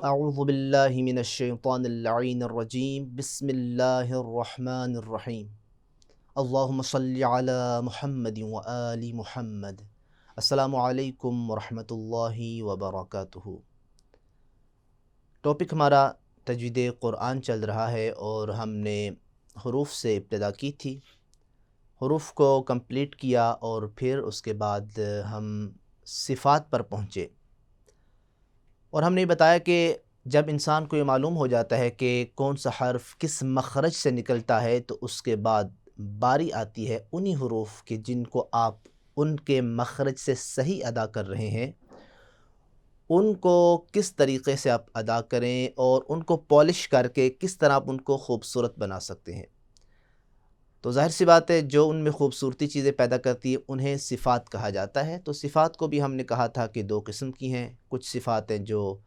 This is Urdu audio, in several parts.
اعوذ باللہ من الشیطان اللعین الرجیم بسم اللہ الرحمن الرحیم اللہم صلی علی محمد و آل محمد۔ السلام علیکم ورحمۃ اللہ وبرکاتہ۔ ٹاپک ہمارا تجوید قرآن چل رہا ہے اور ہم نے حروف سے ابتدا کی تھی، حروف کو کمپلیٹ کیا اور پھر اس کے بعد ہم صفات پر پہنچے، اور ہم نے بتایا کہ جب انسان کو یہ معلوم ہو جاتا ہے کہ کون سا حرف کس مخرج سے نکلتا ہے تو اس کے بعد باری آتی ہے انہی حروف کی جن کو آپ ان کے مخرج سے صحیح ادا کر رہے ہیں، ان کو کس طریقے سے آپ ادا کریں اور ان کو پالش کر کے کس طرح آپ ان کو خوبصورت بنا سکتے ہیں۔ تو ظاہر سی بات ہے جو ان میں خوبصورتی چیزیں پیدا کرتی ہے انہیں صفات کہا جاتا ہے۔ تو صفات کو بھی ہم نے کہا تھا کہ دو قسم کی ہیں، کچھ صفات ہیں جو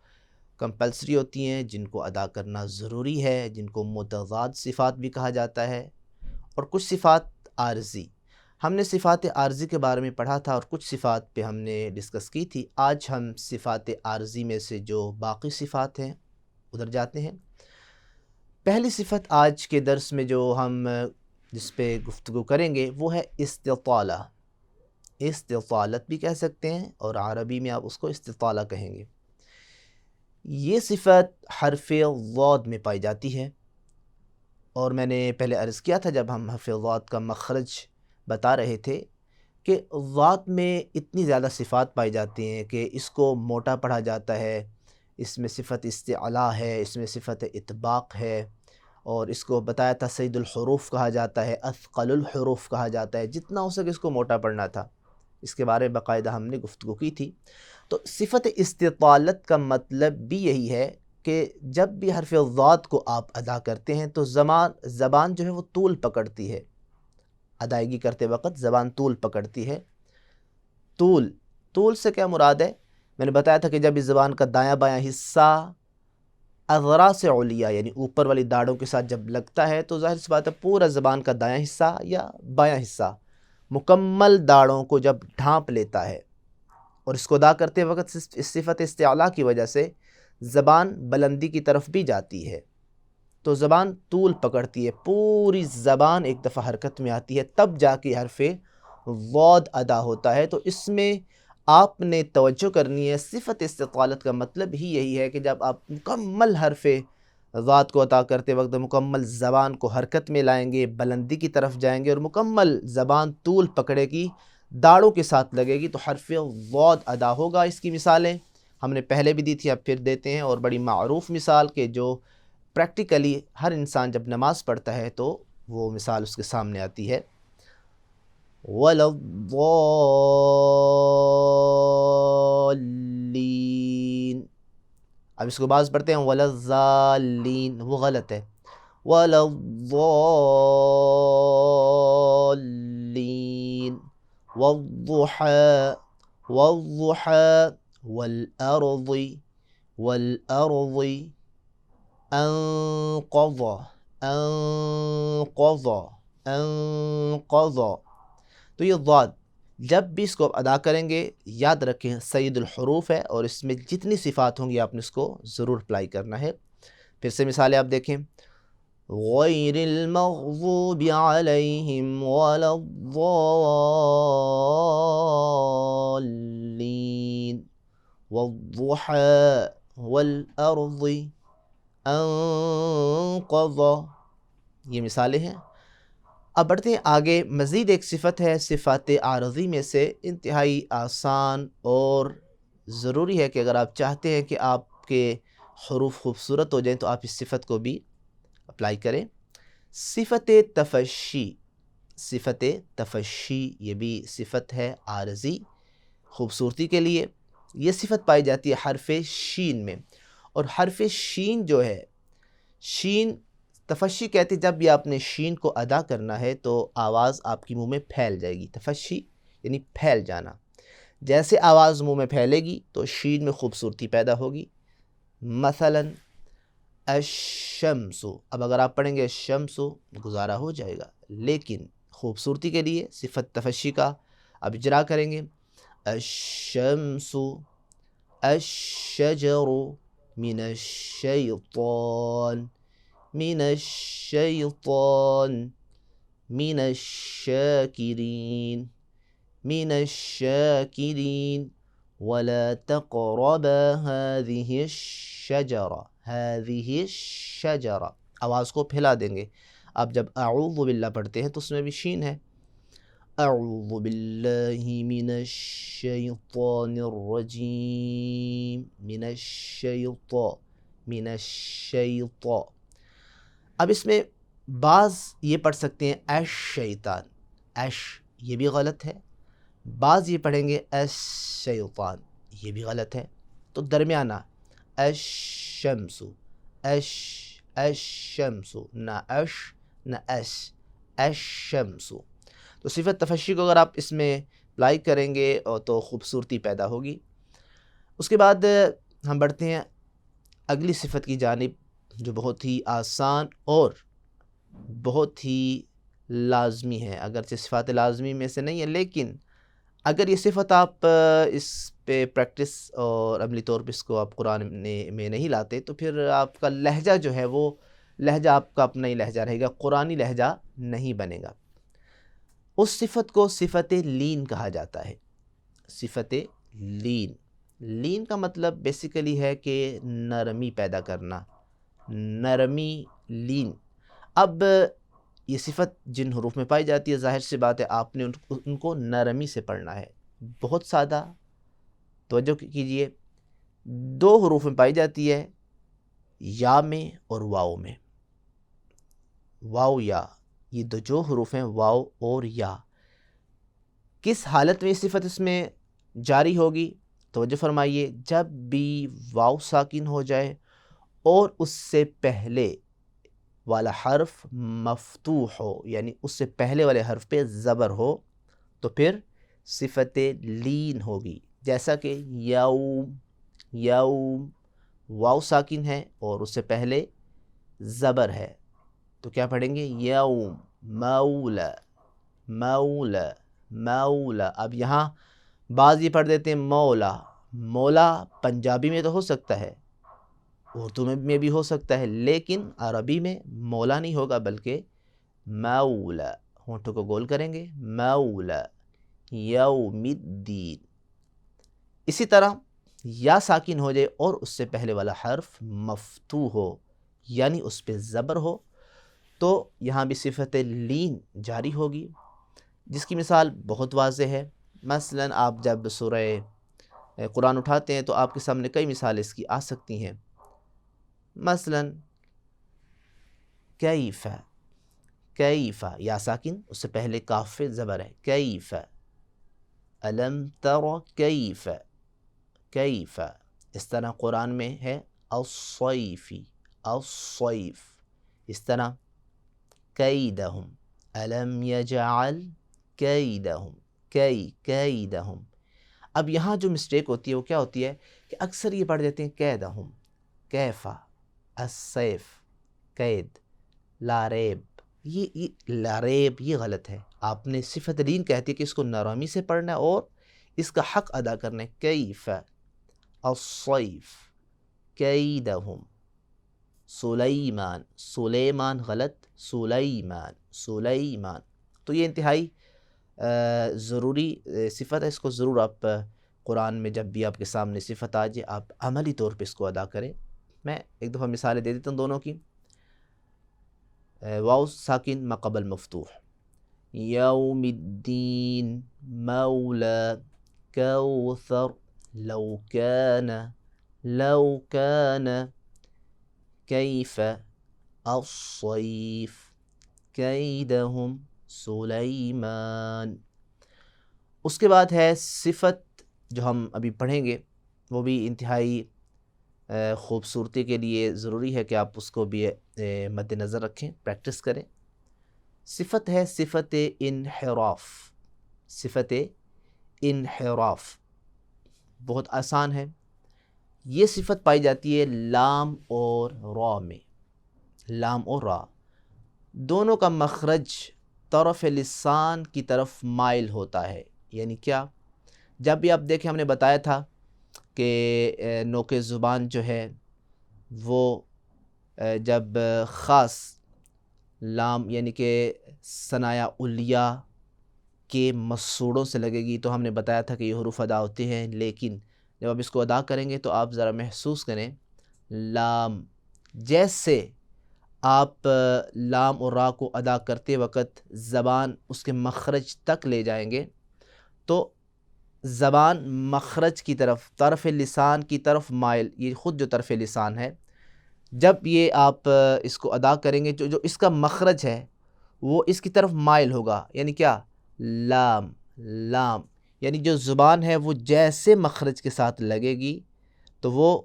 کمپلسری ہوتی ہیں جن کو ادا کرنا ضروری ہے، جن کو متضاد صفات بھی کہا جاتا ہے، اور کچھ صفات عارضی۔ ہم نے صفات عارضی کے بارے میں پڑھا تھا اور کچھ صفات پہ ہم نے ڈسکس کی تھی۔ آج ہم صفات عارضی میں سے جو باقی صفات ہیں ادھر جاتے ہیں۔ پہلی صفت آج کے درس میں جو ہم جس پہ گفتگو کریں گے وہ ہے استطالہ۔ استطالت بھی کہہ سکتے ہیں اور عربی میں آپ اس کو استطالہ کہیں گے۔ یہ صفت حرف ضاد میں پائی جاتی ہے، اور میں نے پہلے عرض کیا تھا جب ہم حرف ضاد کا مخرج بتا رہے تھے کہ ضاد میں اتنی زیادہ صفات پائی جاتی ہیں کہ اس کو موٹا پڑھا جاتا ہے، اس میں صفت استعلاء ہے، اس میں صفت اطباق ہے، اور اس کو بتایا تھا سید الحروف کہا جاتا ہے، اثقل الحروف کہا جاتا ہے۔ جتنا ہو سکے اس کو موٹا پڑھنا تھا، اس کے بارے میں باقاعدہ ہم نے گفتگو کی تھی۔ تو صفت استطالت کا مطلب بھی یہی ہے کہ جب بھی حرف ضاد کو آپ ادا کرتے ہیں تو زبان جو ہے وہ طول پکڑتی ہے، ادائیگی کرتے وقت زبان طول پکڑتی ہے۔ طول سے کیا مراد ہے؟ میں نے بتایا تھا کہ جب اس زبان کا دایاں بایاں حصہ اذراس علیا یعنی اوپر والی داڑھوں کے ساتھ جب لگتا ہے تو ظاہر سی بات ہے پورا زبان کا دایاں حصہ یا بایاں حصہ مکمل داڑھوں کو جب ڈھانپ لیتا ہے، اور اس کو ادا کرتے وقت اس صفت استعلاء کی وجہ سے زبان بلندی کی طرف بھی جاتی ہے، تو زبان طول پکڑتی ہے، پوری زبان ایک دفعہ حرکت میں آتی ہے، تب جا کے حرف ضاد ادا ہوتا ہے۔ تو اس میں آپ نے توجہ کرنی ہے، صفت استطالت کا مطلب ہی یہی ہے کہ جب آپ مکمل حرف ضاد کو ادا کرتے وقت مکمل زبان کو حرکت میں لائیں گے، بلندی کی طرف جائیں گے اور مکمل زبان طول پکڑے گی، داڑھوں کے ساتھ لگے گی تو حرف ضاد ادا ہوگا۔ اس کی مثالیں ہم نے پہلے بھی دی تھی، اب پھر دیتے ہیں، اور بڑی معروف مثال کہ جو پریکٹیکلی ہر انسان جب نماز پڑھتا ہے تو وہ مثال اس کے سامنے آتی ہے۔ وَلَا الضَّالِّينَ۔ اب اس کو بعض پڑھتے ہیں وَلَا الضَّالِّينَ، وہ غلط ہے۔ وَلَا الضَّالِّينَ۔ وَالضُّحَىٰ وَالضُّحَىٰ وَالْأَرْضِ وَالْأَرْضِ أَنقَضَ أَنقَضَ أَنقَضَ۔ تو یہ ضاد جب بھی اس کو آپ ادا کریں گے یاد رکھیں سید الحروف ہے، اور اس میں جتنی صفات ہوں گی آپ نے اس کو ضرور اپلائی کرنا ہے۔ پھر سے مثالیں آپ دیکھیں، غیر المغضوب علیہم ولا الضالین والضحى والارض انقض۔ یہ مثالیں ہیں۔ اب بڑھتے ہیں آگے، مزید ایک صفت ہے صفات عارضی میں سے، انتہائی آسان اور ضروری ہے کہ اگر آپ چاہتے ہیں کہ آپ کے حروف خوبصورت ہو جائیں تو آپ اس صفت کو بھی اپلائی کریں۔ صفت تفشی۔ صفت تفشی یہ بھی صفت ہے عارضی خوبصورتی کے لیے۔ یہ صفت پائی جاتی ہے حرف شین میں، اور حرف شین جو ہے، شین تفشی کہتے ہیں جب بھی آپ نے شین کو ادا کرنا ہے تو آواز آپ کی منہ میں پھیل جائے گی۔ تفشی یعنی پھیل جانا، جیسے آواز منہ میں پھیلے گی تو شین میں خوبصورتی پیدا ہوگی۔ مثلا الشمس، اب اگر آپ پڑھیں گے الشمس گزارا ہو جائے گا، لیکن خوبصورتی کے لیے صفت تفشی کا اب اجرا کریں گے، الشمس، الشجر، من الشیطان من الشیطان من الشاکرین من الشاکرین ولا تقربا هذه الشجرة هذه الشجرة، آواز کو پھیلا دیں گے. اب جب اعوذ باللہ پڑھتے ہیں تو اس میں بھی شین ہے. اعوذ باللہ من الشیطان الرجیم من الشیطان. اب اس میں بعض یہ پڑھ سکتے ہیں ایش شیطان، ایش یہ بھی غلط ہے. بعض یہ پڑھیں گے الشیطان، یہ بھی غلط ہے. تو درمیانہ الشمس، الشمس، نہ اش نہ اش، الشمس. تو صفت تفشی کو اگر آپ اس میں اپلائی کریں گے اور تو خوبصورتی پیدا ہوگی. اس کے بعد ہم بڑھتے ہیں اگلی صفت کی جانب، جو بہت ہی آسان اور بہت ہی لازمی ہے. اگرچہ صفات لازمی میں سے نہیں ہے، لیکن اگر یہ صفت آپ اس پہ پریکٹس اور عملی طور پہ اس کو آپ قرآن میں نہیں لاتے تو پھر آپ کا لہجہ جو ہے وہ لہجہ آپ کا اپنا ہی لہجہ رہے گا، قرآنی لہجہ نہیں بنے گا. اس صفت کو صفت لین کہا جاتا ہے. صفت لین، لین کا مطلب بیسیکلی ہے کہ نرمی پیدا کرنا، نرمی، لین. اب یہ صفت جن حروف میں پائی جاتی ہے، ظاہر سی بات ہے آپ نے ان کو نرمی سے پڑھنا ہے. بہت سادہ، توجہ کیجئے. 2 حروف میں پائی جاتی ہے، یا میں اور واؤ میں. واؤ یا، یہ جو حروف ہیں واؤ اور یا. کس حالت میں یہ صفت اس میں جاری ہوگی؟ توجہ فرمائیے. جب بھی واؤ ساکن ہو جائے اور اس سے پہلے والا حرف مفتوح ہو، یعنی اس سے پہلے والے حرف پہ زبر ہو، تو پھر صفت لین ہوگی. جیسا کہ یوم، یوم واؤ ساکن ہے اور اس سے پہلے زبر ہے، تو کیا پڑھیں گے؟ یوم، مولا، مولا، مولا. اب یہاں بعض یہ پڑھ دیتے ہیں مولا. مولا پنجابی میں تو ہو سکتا ہے، اردو میں بھی ہو سکتا ہے، لیکن عربی میں مولا نہیں ہوگا بلکہ مولا. ہونٹوں کو گول کریں گے، مولا یوم الدین. اسی طرح یا ساکن ہو جائے اور اس سے پہلے والا حرف مفتوح ہو، یعنی اس پہ زبر ہو، تو یہاں بھی صفت لین جاری ہوگی، جس کی مثال بہت واضح ہے. مثلا آپ جب سورہ قرآن اٹھاتے ہیں تو آپ کے سامنے کئی مثالیں اس کی آ سکتی ہیں. مثلا کیف، کیف یا ساکن، اس سے پہلے کاف پہ زبر ہے. کیف، الم تر کیف، کیف. اس طرح قرآن میں ہے الصیفی، الصیف. اس طرح کیدہم، الم یجعل کیدہم، کیدہم. اب یہاں جو مسٹیک ہوتی ہے وہ کیا ہوتی ہے کہ اکثر یہ پڑھ دیتے ہیں کیدہم، کیفا، السیف، قید، لاریب. یہ لاریب یہ غلط ہے. آپ نے صفت لین کہتی ہے کہ اس کو نرمی سے پڑھنا ہے اور اس کا حق ادا کرنا ہے. کیف، الصیف، کیدہم. سلیمان، سلیمان غلط، سلیمان، سلیمان. تو یہ انتہائی ضروری صفت ہے. اس کو ضرور آپ قرآن میں جب بھی آپ کے سامنے صفت آ جائے آپ عملی طور پہ اس کو ادا کریں. میں ایک دفعہ مثالیں دے دیتا ہوں دونوں کی. واو ساکن ما قبل مفتوح. یوم الدین، مولا، کوثر، لو کان، لو کان، کیف، الصیف، کیدہم، سلیمان. اس کے بعد ہے صفت جو ہم ابھی پڑھیں گے، وہ بھی انتہائی خوبصورتی کے لیے ضروری ہے کہ آپ اس کو بھی مد نظر رکھیں، پریکٹس کریں. صفت ہے صفت انحراف. صفت انحراف بہت آسان ہے. یہ صفت پائی جاتی ہے لام اور را میں. لام اور را دونوں کا مخرج طرف لسان کی طرف مائل ہوتا ہے. یعنی کیا؟ جب بھی آپ دیکھیں ہم نے بتایا تھا کہ نوک زبان جو ہے وہ جب خاص لام یعنی کہ ثنایا علیہ کے مسوڑوں سے لگے گی، تو ہم نے بتایا تھا کہ یہ حروف ادا ہوتے ہیں، لیکن جب آپ اس کو ادا کریں گے تو آپ ذرا محسوس کریں، لام جیسے آپ لام اور را کو ادا کرتے وقت زبان اس کے مخرج تک لے جائیں گے، تو زبان مخرج کی طرف، طرف لسان کی طرف مائل، یہ خود جو طرف لسان ہے، جب یہ آپ اس کو ادا کریں گے، جو اس کا مخرج ہے وہ اس کی طرف مائل ہوگا، یعنی کیا، لام لام، یعنی جو زبان ہے وہ جیسے مخرج کے ساتھ لگے گی تو وہ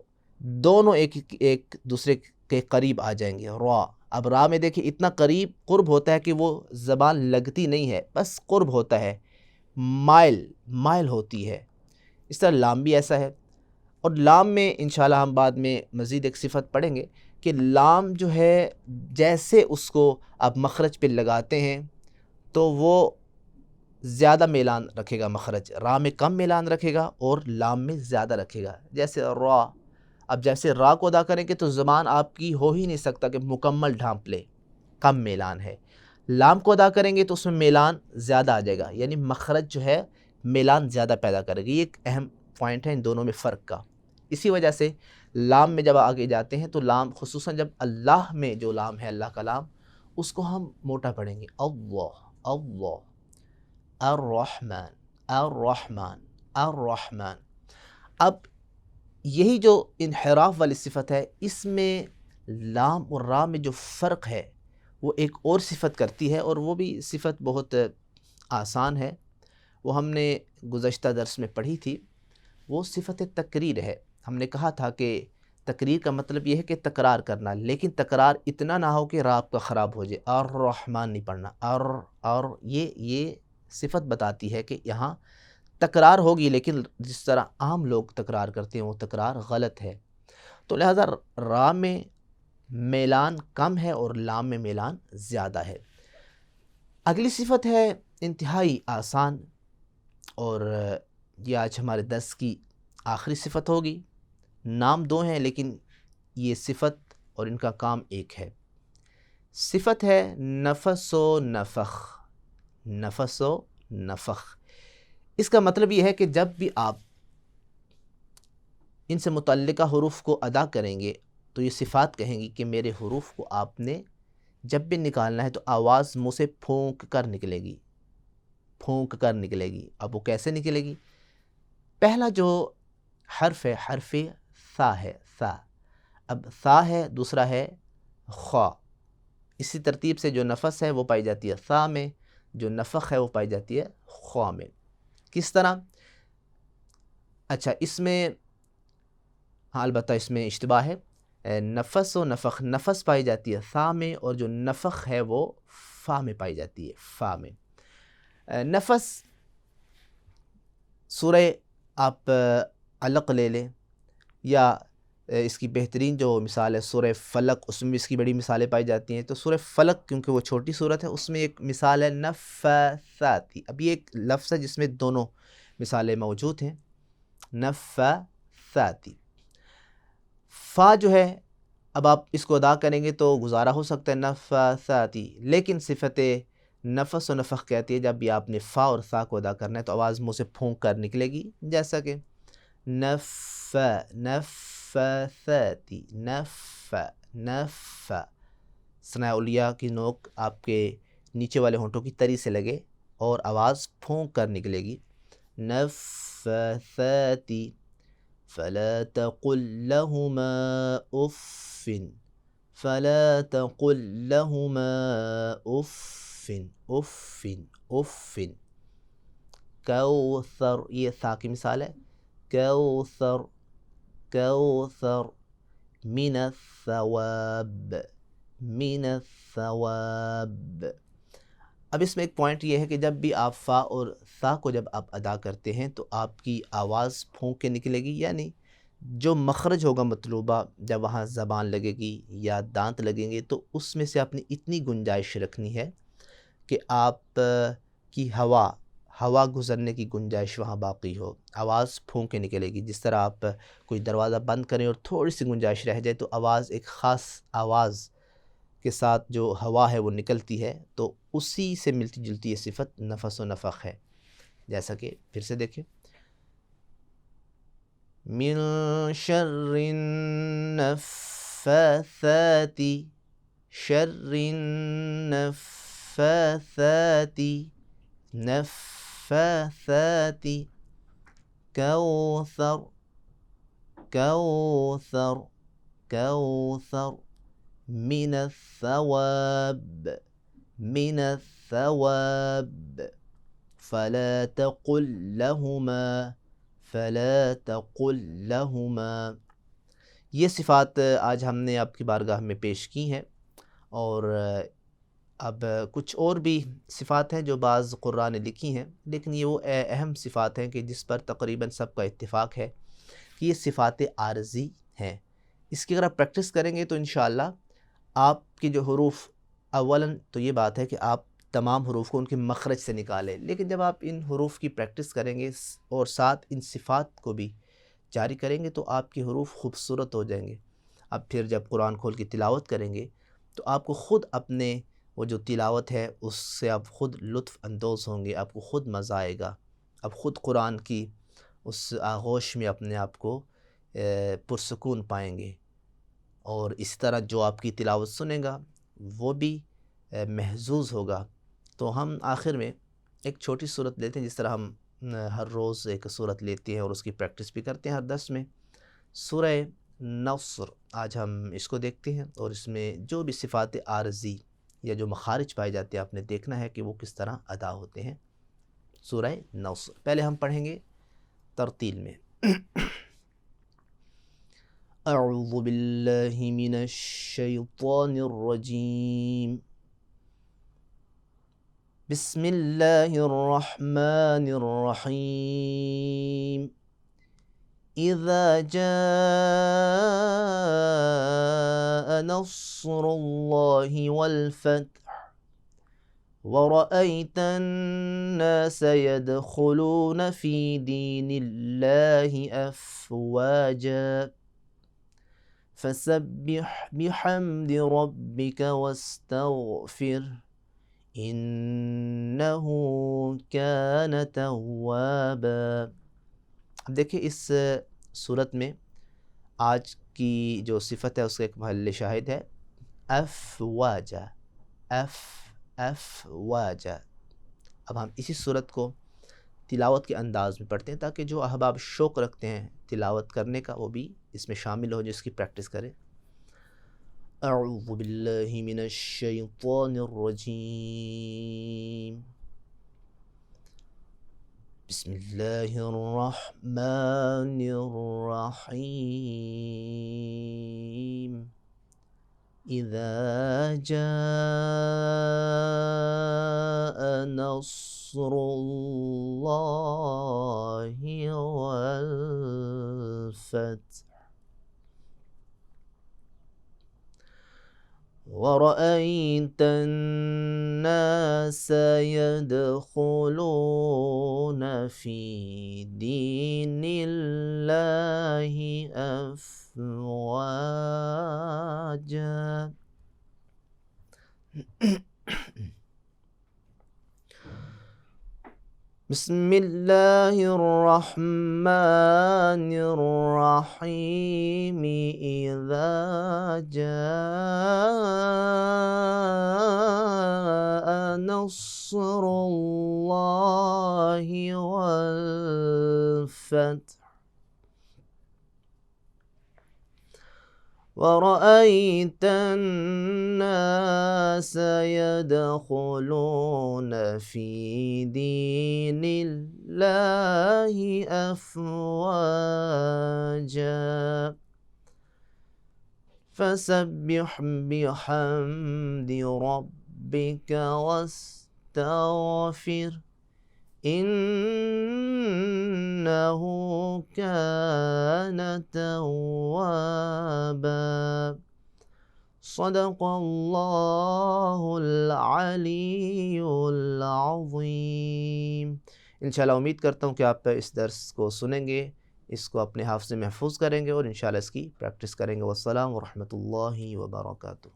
دونوں ایک دوسرے کے قریب آ جائیں گے۔ را، اب را میں دیکھیں اتنا قریب قرب ہوتا ہے کہ وہ زبان لگتی نہیں ہے، بس قرب ہوتا ہے، مائل ہوتی ہے۔ اس طرح لام بھی ایسا ہے، اور لام میں انشاءاللہ ہم بعد میں مزید ایک صفت پڑھیں گے کہ لام جو ہے جیسے اس کو آپ مخرج پہ لگاتے ہیں تو وہ زیادہ میلان رکھے گا، مخرج را میں کم میلان رکھے گا اور لام میں زیادہ رکھے گا، جیسے را۔ اب جیسے را کو ادا کریں گے تو زبان آپ کی ہو ہی نہیں سکتا کہ مکمل ڈھانپ لے، کم میلان ہے۔ لام کو ادا کریں گے تو اس میں میلان زیادہ آ جائے گا، یعنی مخرج جو ہے میلان زیادہ پیدا کرے گی۔ یہ ایک اہم پوائنٹ ہے ان دونوں میں فرق کا۔ اسی وجہ سے لام میں جب آگے جاتے ہیں تو لام، خصوصاً جب اللہ میں جو لام ہے، اللہ کا لام، اس کو ہم موٹا پڑھیں گے، اللہ اللہ، الرحمن الرحمن الرحمن۔ اب یہی جو انحراف والی صفت ہے، اس میں لام اور را میں جو فرق ہے وہ ایک اور صفت کرتی ہے، اور وہ بھی صفت بہت آسان ہے، وہ ہم نے گزشتہ درس میں پڑھی تھی۔ وہ صفت تکریر ہے۔ ہم نے کہا تھا کہ تکریر کا مطلب یہ ہے کہ تکرار کرنا، لیکن تکرار اتنا نہ ہو کہ را آپ کا خراب ہو جائے، الرحمن نہیں پڑھنا، اور یہ صفت بتاتی ہے کہ یہاں تکرار ہوگی، لیکن جس طرح عام لوگ تکرار کرتے ہیں وہ تکرار غلط ہے۔ تو لہذا را میں میلان کم ہے اور لام میں میلان زیادہ ہے۔ اگلی صفت ہے انتہائی آسان، اور یہ آج ہمارے درس کی آخری صفت ہوگی۔ نام دو ہیں لیکن یہ صفت اور ان کا کام ایک ہے۔ صفت ہے نفس و نفخ، نفس و نفخ۔ اس کا مطلب یہ ہے کہ جب بھی آپ ان سے متعلقہ حروف کو ادا کریں گے تو یہ صفات کہیں گی کہ میرے حروف کو آپ نے جب بھی نکالنا ہے تو آواز منہ سے پھونک کر نکلے گی، پھونک کر نکلے گی۔ اب وہ کیسے نکلے گی؟ پہلا جو حرف ہے، حرف ثا ہے، ثا۔ اب ثا ہے، دوسرا ہے خا۔ اسی ترتیب سے جو نفس ہے وہ پائی جاتی ہے ثا میں، جو نفخ ہے وہ پائی جاتی ہے خا میں۔ کس طرح؟ اچھا، اس میں ہاں البتہ اس میں اشتباہ ہے، نفس و نفخ، نفس پائی جاتی ہے ثا میں، اور جو نفخ ہے وہ فا میں پائی جاتی ہے، فا میں۔ نفس سورہ آپ علق لے لیں، یا اس کی بہترین جو مثال ہے سورہ فلق، اس میں اس کی بڑی مثالیں پائی جاتی ہیں۔ تو سورہ فلق کیونکہ وہ چھوٹی صورت ہے، اس میں ایک مثال ہے نفثاتی۔ اب یہ ایک لفظ ہے جس میں دونوں مثالیں موجود ہیں، نفثاتی۔ فا جو ہے، اب آپ اس کو ادا کریں گے تو گزارا ہو سکتا ہے نفثاتی، لیکن صفت نفس و نفخ کہتی ہے جب بھی آپ نے فا اور ثا کو ادا کرنا ہے تو آواز منہ سے پھونک کر نکلے گی، جیسا کہ نفثاتی، نف ثناء علیہ کی نوک آپ کے نیچے والے ہونٹوں کی تری سے لگے اور آواز پھونک کر نکلے گی، نفثاتی۔ فلا تقل لهما اف، فلا تقل لهما اف، اف اف۔ کوثر، یہ ثا کی مثال ہے، کوثر کوثر، من الثواب، من الثواب۔ اب اس میں ایک پوائنٹ یہ ہے کہ جب بھی آپ فا اور ثا کو جب آپ ادا کرتے ہیں تو آپ کی آواز پھونک کے نکلے گی، یعنی جو مخرج ہوگا مطلوبہ جب وہاں زبان لگے گی یا دانت لگیں گے تو اس میں سے اپنی اتنی گنجائش رکھنی ہے کہ آپ کی ہوا ہوا گزرنے کی گنجائش وہاں باقی ہو، آواز پھونک کے نکلے گی۔ جس طرح آپ کوئی دروازہ بند کریں اور تھوڑی سی گنجائش رہ جائے تو آواز، ایک خاص آواز کے ساتھ جو ہوا ہے وہ نکلتی ہے، تو اسی سے ملتی جلتی یہ صفت نفس و نفخ ہے۔ جیسا کہ پھر سے دیکھیں، من شر النفاثات، شر النفاثات، نفاثات، کوثر، کوثر، کوثر، من الثواب، من الثواب، فلا تقل لهما، فلا تقل لهما۔ یہ صفات آج ہم نے آپ کی بارگاہ میں پیش کی ہیں، اور اب کچھ اور بھی صفات ہیں جو بعض قراء نے لکھی ہیں، لیکن یہ وہ اہم صفات ہیں کہ جس پر تقریباً سب کا اتفاق ہے کہ یہ صفات عارضی ہیں۔ اس کی اگر آپ پریکٹس کریں گے تو انشاءاللہ آپ کی جو حروف، اولاً تو یہ بات ہے کہ آپ تمام حروف کو ان کے مخرج سے نکالیں، لیکن جب آپ ان حروف کی پریکٹس کریں گے اور ساتھ ان صفات کو بھی جاری کریں گے تو آپ کے حروف خوبصورت ہو جائیں گے۔ اب پھر جب قرآن کھول کے تلاوت کریں گے تو آپ کو خود اپنے وہ جو تلاوت ہے اس سے آپ خود لطف اندوز ہوں گے، آپ کو خود مزہ آئے گا، آپ خود قرآن کی اس آغوش میں اپنے آپ کو پرسکون پائیں گے، اور اس طرح جو آپ کی تلاوت سنے گا وہ بھی محظوظ ہوگا۔ تو ہم آخر میں ایک چھوٹی صورت لیتے ہیں، جس طرح ہم ہر روز ایک صورت لیتے ہیں اور اس کی پریکٹس بھی کرتے ہیں ہر درس میں۔ سورہ نصر آج ہم اس کو دیکھتے ہیں، اور اس میں جو بھی صفات عارضی یا جو مخارج پائے جاتے ہیں آپ نے دیکھنا ہے کہ وہ کس طرح ادا ہوتے ہیں۔ سورہ نصر پہلے ہم پڑھیں گے ترتیل میں۔ اعوذ باللہ من الشیطان الرجیم، بسم اللہ الرحمن الرحیم، اذا جاء نصر اللہ والفتح ورأيت الناس يدخلون في دين الله أفواجا فسبح بحمد ربك واستغفر إنه كان توابا۔ اب دیکھیں اس صورت میں آج کی جو صفت ہے اس کا ایک محل شاہد ہے افواجا، افواجا۔ اب ہم اسی صورت کو تلاوت کے انداز میں پڑھتے ہیں تاکہ جو احباب شوق رکھتے ہیں تلاوت کرنے کا وہ بھی اس میں شامل ہو، جس کی پریکٹس کریں۔ اعوذ باللہ من الشیطان الرجیم، بسم اللہ الرحمن الرحیم، اذا جاء نصر اللہ والفتح ورأيت الناس يدخلون في دين الله أفواجا۔ بسم اللہ الرحمن الرحیم، اذا جاء نصر اللہ والفتح ورأيت الناس يدخلون في دين الله أفواجا فسبح بحمد ربك واستغفر إنه كان توابا۔ صدق اللہ العلی العظیم۔ انشاءاللہ امید کرتا ہوں کہ آپ اس درس کو سنیں گے، اس کو اپنے حافظے میں محفوظ کریں گے اور انشاءاللہ اس کی پریکٹس کریں گے۔ والسلام ورحمۃ اللہ وبرکاتہ۔